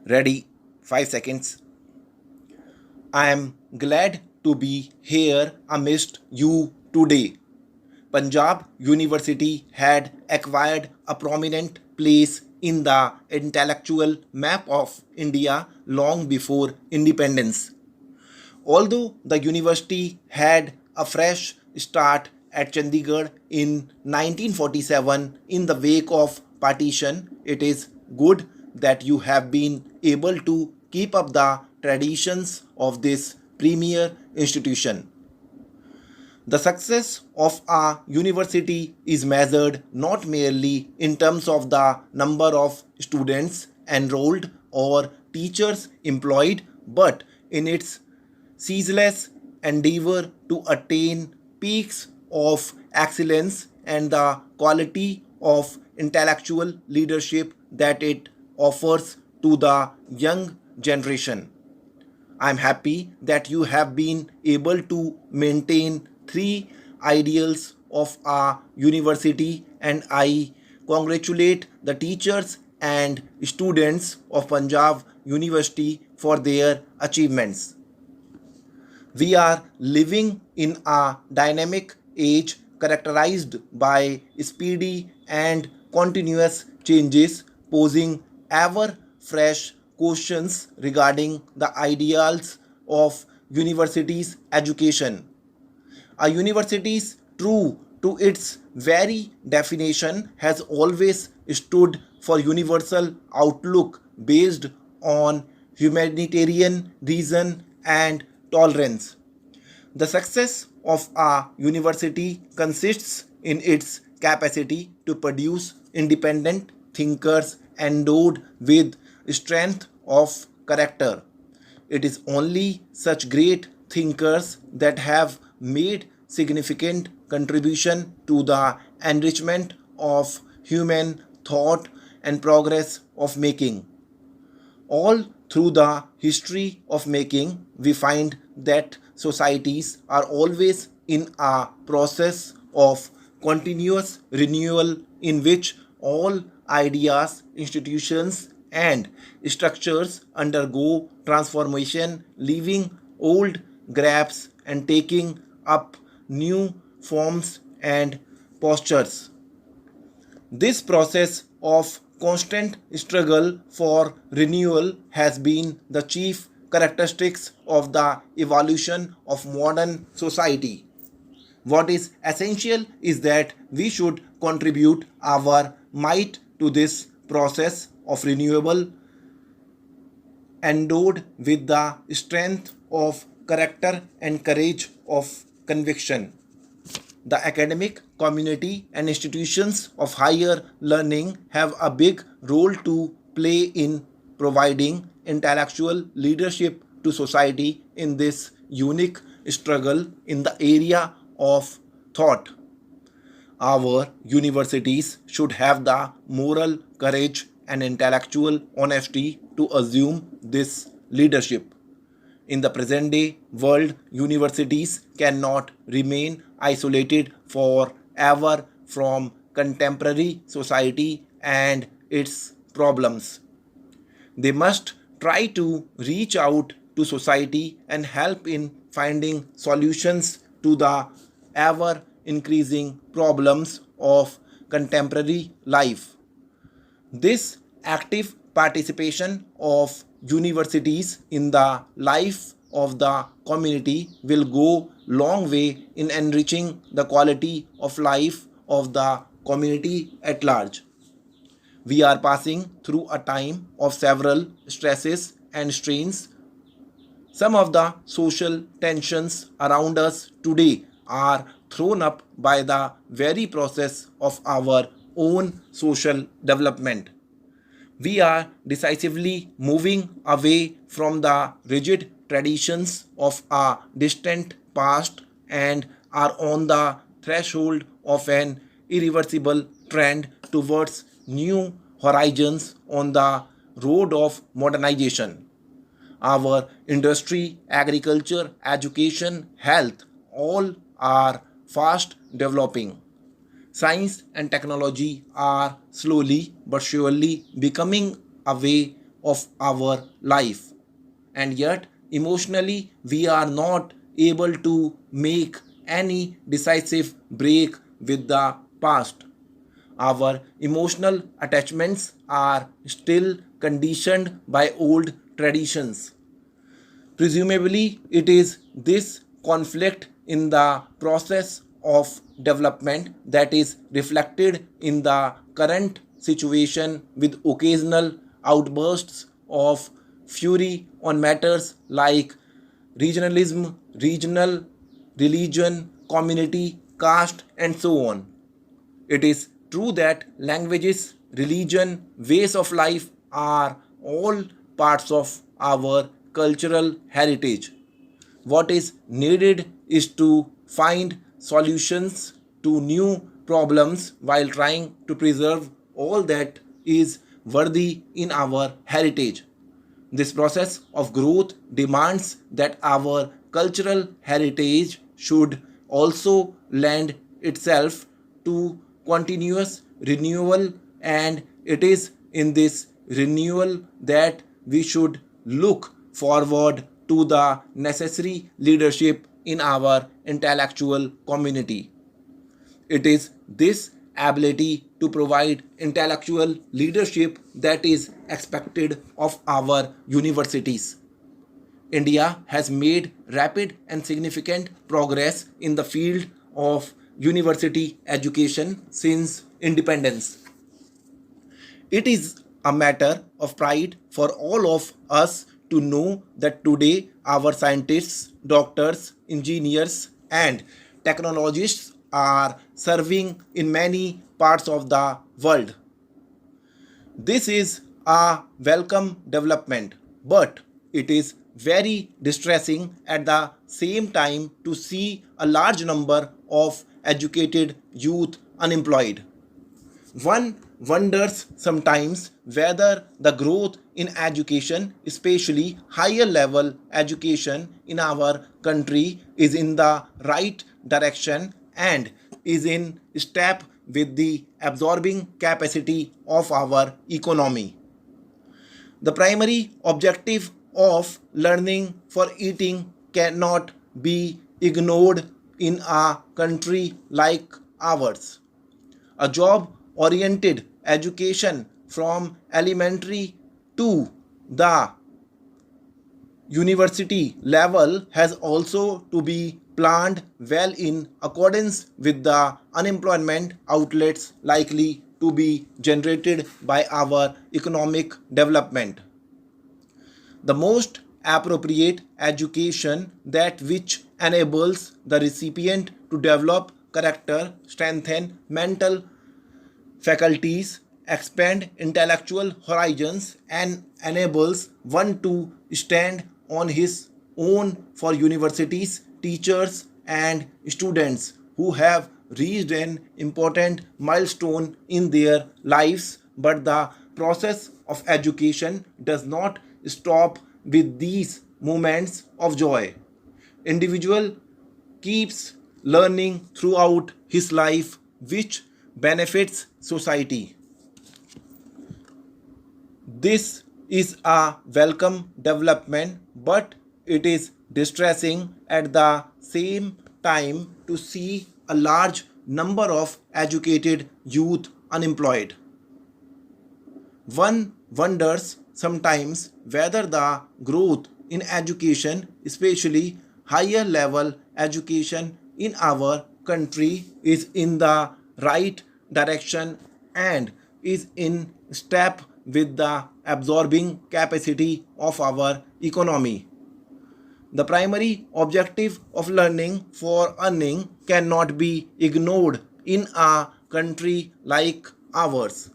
Ready? 5 seconds. I am glad to be here amidst you today. Punjab University had acquired a prominent place in the intellectual map of India long before independence. Although the university had a fresh start at Chandigarh in 1947 in the wake of partition, it is good that you have been able to keep up the traditions of this premier institution. The success of a university is measured not merely in terms of the number of students enrolled or teachers employed, but in its ceaseless endeavor to attain peaks of excellence and the quality of intellectual leadership that it offers to the young generation. I'm happy that you have been able to maintain three ideals of our university, and I congratulate the teachers and students of Punjab University for their achievements. We are living in a dynamic age characterized by speedy and continuous changes, posing ever fresh questions regarding the ideals of universities' education. A university's true to its very definition has always stood for universal outlook based on humanitarian reason and tolerance. The success of a university consists in its capacity to produce independent thinkers endowed with strength of character. It is only such great thinkers that have made significant contribution to the enrichment of human thought and progress of making. All through the history of making, we find that societies are always in a process of continuous renewal in which all ideas, institutions, and structures undergo transformation, leaving old gaps and taking up new forms and postures. This process of constant struggle for renewal has been the chief characteristics of the evolution of modern society. What is essential is that we should contribute our might to this process of renewal, endowed with the strength of character and courage of conviction. The academic community and institutions of higher learning have a big role to play in providing intellectual leadership to society in this unique struggle in the area of thought. Our universities should have the moral courage and intellectual honesty to assume this leadership. In the present day world, universities cannot remain isolated forever from contemporary society and its problems. They must try to reach out to society and help in finding solutions to the ever increasing problems of contemporary life. This active participation of universities in the life of the community will go long way in enriching the quality of life of the community at large. We are passing through a time of several stresses and strains. Some of the social tensions around us today are thrown up by the very process of our own social development. We are decisively moving away from the rigid traditions of a distant past and are on the threshold of an irreversible trend towards new horizons on the road of modernization. Our industry, agriculture, education, health, all are fast developing. Science and technology are slowly but surely becoming a way of our life. And yet, emotionally, we are not able to make any decisive break with the past. Our emotional attachments are still conditioned by old traditions. Presumably, it is this conflict in the process of development that is reflected in the current situation with occasional outbursts of fury on matters like regionalism, regional religion, community, caste, and so on. It is true that languages, religion, ways of life are all parts of our cultural heritage. What is needed is to find solutions to new problems while trying to preserve all that is worthy in our heritage. This process of growth demands that our cultural heritage should also lend itself to continuous renewal, and it is in this renewal that we should look forward to the necessary leadership in our intellectual community. It is this ability to provide intellectual leadership that is expected of our universities. India has made rapid and significant progress in the field of university education since independence. It is a matter of pride for all of us to know that today our scientists, doctors, engineers, and technologists are serving in many parts of the world. This is a welcome development, but it is very distressing at the same time to see a large number of educated youth unemployed. One wonders sometimes whether the growth in education, especially higher level education in our country, is in the right direction and is in step with the absorbing capacity of our economy. The primary objective of learning for eating cannot be ignored in a country like ours. A job oriented education from elementary to the university level has also to be planned well in accordance with the unemployment outlets likely to be generated by our economic development. The most appropriate education, that which enables the recipient to develop character, strengthen mental faculties, expand intellectual horizons, and enables one to stand on his own for universities, teachers, and students who have reached an important milestone in their lives. But the process of education does not stop with these moments of joy. Individual keeps learning throughout his life, which benefits society. This is a welcome development, but it is distressing at the same time to see a large number of educated youth unemployed. One wonders sometimes whether the growth in education, especially higher level education in our country, is in the right direction and is in step with the absorbing capacity of our economy. The primary objective of learning for earning cannot be ignored in a country like ours.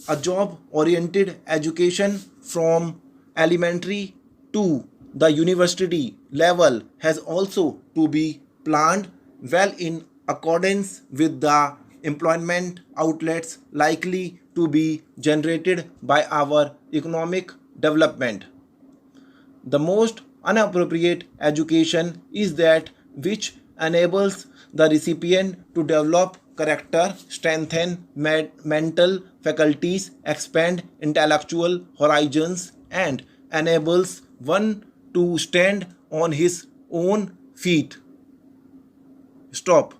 A job oriented education from elementary to the university level has also to be planned well in accordance with the employment outlets likely to be generated by our economic development. The most inappropriate education is that which enables the recipient to develop character, strengthen mental faculties, expand intellectual horizons, and enables one to stand on his own feet. Stop.